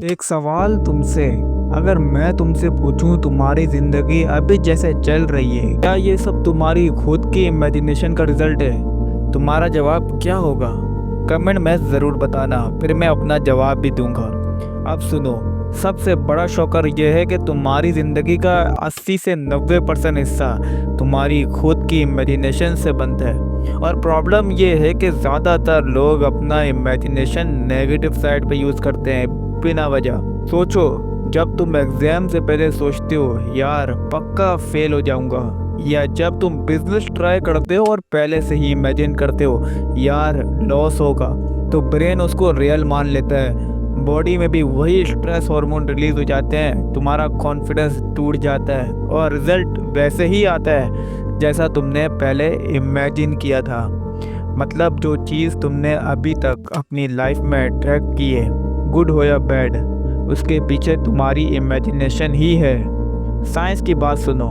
एक सवाल तुमसे, अगर मैं तुमसे पूछूं तुम्हारी जिंदगी अभी जैसे चल रही है, क्या ये सब तुम्हारी खुद की इमेजिनेशन का रिजल्ट है? तुम्हारा जवाब क्या होगा? कमेंट में ज़रूर बताना, फिर मैं अपना जवाब भी दूंगा। अब सुनो, सबसे बड़ा शॉकर यह है कि तुम्हारी ज़िंदगी का 80 से 90% हिस्सा तुम्हारी खुद की इमेजिनेशन से बनता है। और प्रॉब्लम यह है कि ज़्यादातर लोग अपना इमेजिनेशन नेगेटिव साइड पे यूज़ करते हैं बिना वजह। सोचो, जब तुम एग्जाम से पहले सोचते हो यार पक्का फेल हो जाऊंगा, या जब तुम बिजनेस ट्राई करते हो और पहले से ही इमेजिन करते हो यार लॉस होगा, तो ब्रेन उसको रियल मान लेता है। बॉडी में भी वही स्ट्रेस हार्मोन रिलीज हो जाते हैं, तुम्हारा कॉन्फिडेंस टूट जाता है और रिजल्ट वैसे ही आता है जैसा तुमने पहले इमेजिन किया था। मतलब जो चीज़ तुमने अभी तक अपनी लाइफ में ट्रैक की है, गुड हो या बैड, उसके पीछे तुम्हारी इमेजिनेशन ही है। साइंस की बात सुनो,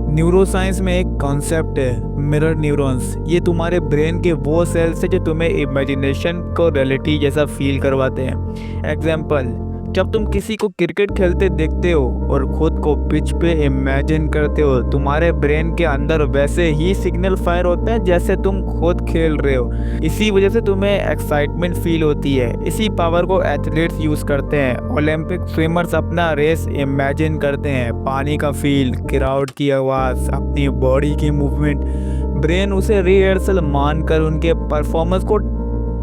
न्यूरोसाइंस में एक कॉन्सेप्ट है मिरर न्यूरॉन्स। ये तुम्हारे ब्रेन के वो सेल्स है जो तुम्हें इमेजिनेशन को रियलिटी जैसा फील करवाते हैं। एग्जाम्पल, जब तुम किसी को क्रिकेट खेलते देखते हो और खुद को पिच पे इमेजिन करते हो, तुम्हारे ब्रेन के अंदर वैसे ही सिग्नल फायर होते हैं जैसे तुम खुद खेल रहे हो। इसी वजह से तुम्हें एक्साइटमेंट फील होती है। इसी पावर को एथलीट्स यूज करते हैं। ओलंपिक स्विमर्स अपना रेस इमेजिन करते हैं, पानी का फील, क्राउड की आवाज़, अपनी बॉडी की मूवमेंट। ब्रेन उसे रिहर्सल मानकर उनके परफॉर्मेंस को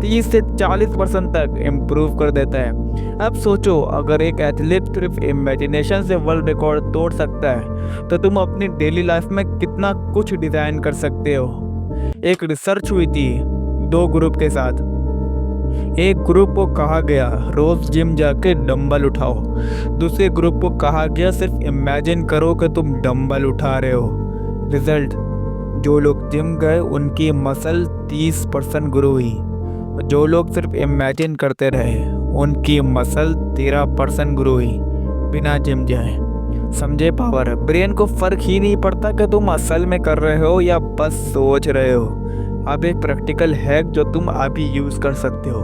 30 से 40% तक इम्प्रूव कर देता है। अब सोचो, अगर एक एथलीट सिर्फ इमेजिनेशन से वर्ल्ड रिकॉर्ड तोड़ सकता है, तो तुम अपनी डेली लाइफ में कितना कुछ डिज़ाइन कर सकते हो। एक रिसर्च हुई थी 2 ग्रुप के साथ। एक ग्रुप को कहा गया रोज जिम जाके डंबल उठाओ, दूसरे ग्रुप को कहा गया सिर्फ इमेजिन करो कि तुम डंबल उठा रहे हो। रिजल्ट, जो लोग जिम गए उनकी मसल 30% ग्रो हुई, जो लोग सिर्फ इमेजिन करते रहे उनकी मसल 13% ग्रो हुई बिना जिम जाए। समझे पावर? ब्रेन को फर्क ही नहीं पड़ता कि तुम असल में कर रहे हो या बस सोच रहे हो। अब एक प्रैक्टिकल हैक जो तुम अभी यूज़ कर सकते हो।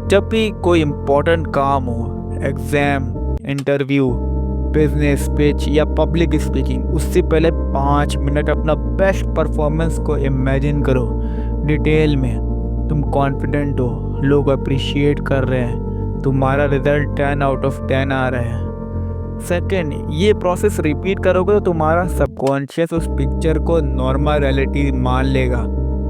जब भी कोई इम्पोर्टेंट काम हो, एग्ज़ाम, इंटरव्यू, बिजनेस पिच या पब्लिक स्पीकिंग, उससे पहले 5 मिनट अपना बेस्ट परफॉर्मेंस को इमेजिन करो डिटेल में। तुम कॉन्फिडेंट हो, लोग अप्रिशिएट कर रहे हैं, तुम्हारा रिजल्ट 10 आउट ऑफ 10 आ रहा है। सेकेंड, ये प्रोसेस रिपीट करोगे तो तुम्हारा सबकॉन्शियस उस पिक्चर को नॉर्मल रियलिटी मान लेगा।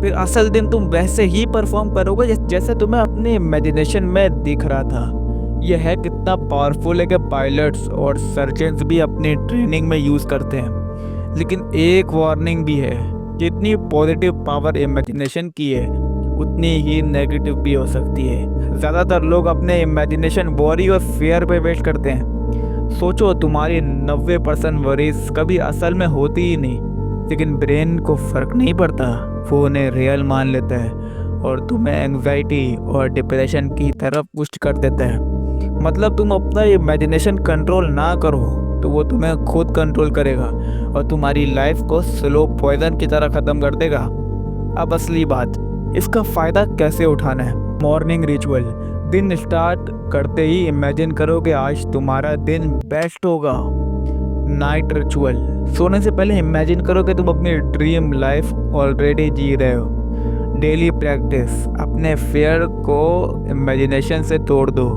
फिर असल दिन तुम वैसे ही परफॉर्म करोगे जैसे तुम्हें अपने इमेजिनेशन में दिख रहा था। यह है कितना पावरफुल है कि पायलट्स और सर्जन्स भी अपनी ट्रेनिंग में यूज़ करते हैं। लेकिन एक वार्निंग भी है, जितनी पॉजिटिव पावर इमेजिनेशन की है उतनी ही नेगेटिव भी हो सकती है। ज़्यादातर लोग अपने इमेजिनेशन वरी और फेयर पे वेस्ट करते हैं। सोचो, तुम्हारी 90% वरीज कभी असल में होती ही नहीं, लेकिन ब्रेन को फ़र्क नहीं पड़ता, वो उन्हें रियल मान लेता है और तुम्हें एंग्जाइटी और डिप्रेशन की तरफ पुश कर देता है। मतलब तुम अपना इमेजिनेशन कंट्रोल ना करो तो वो तुम्हें खुद कंट्रोल करेगा और तुम्हारी लाइफ को स्लो पॉइजन की तरह ख़त्म कर देगा। अब असली बात, इसका फ़ायदा कैसे उठाना है। मॉर्निंग रिचुअल, दिन स्टार्ट करते ही इमेजिन करो कि आज तुम्हारा दिन बेस्ट होगा। नाइट रिचुअल, सोने से पहले इमेजिन करो कि तुम अपनी ड्रीम लाइफ ऑलरेडी जी रहे हो। डेली प्रैक्टिस, अपने फियर को इमेजिनेशन से तोड़ दो।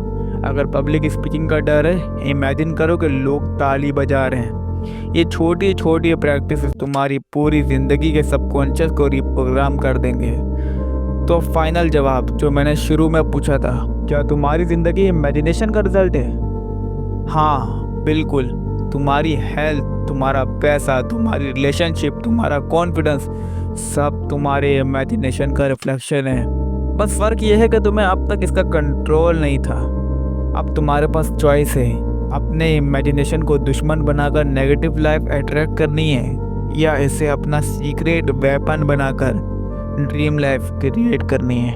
अगर पब्लिक स्पीकिंग का डर है, इमेजिन करो कि लोग ताली बजा रहे हैं। ये छोटी छोटी प्रैक्टिस तुम्हारी पूरी ज़िंदगी के सबकॉन्शियस को रिप्रोग्राम कर देंगे। तो फाइनल जवाब जो मैंने शुरू में पूछा था, क्या तुम्हारी ज़िंदगी इमेजिनेशन का रिजल्ट है? हाँ बिल्कुल। तुम्हारी हेल्थ, तुम्हारा पैसा, तुम्हारी रिलेशनशिप, तुम्हारा कॉन्फिडेंस, सब तुम्हारे इमेजिनेशन का रिफ्लेक्शन है। बस फ़र्क यह है कि तुम्हें अब तक इसका कंट्रोल नहीं था। अब तुम्हारे पास चॉइस है, अपने इमेजिनेशन को दुश्मन बनाकर नेगेटिव लाइफ अट्रैक्ट करनी है या इसे अपना सीक्रेट वेपन बनाकर ड्रीम लाइफ क्रिएट करनी है।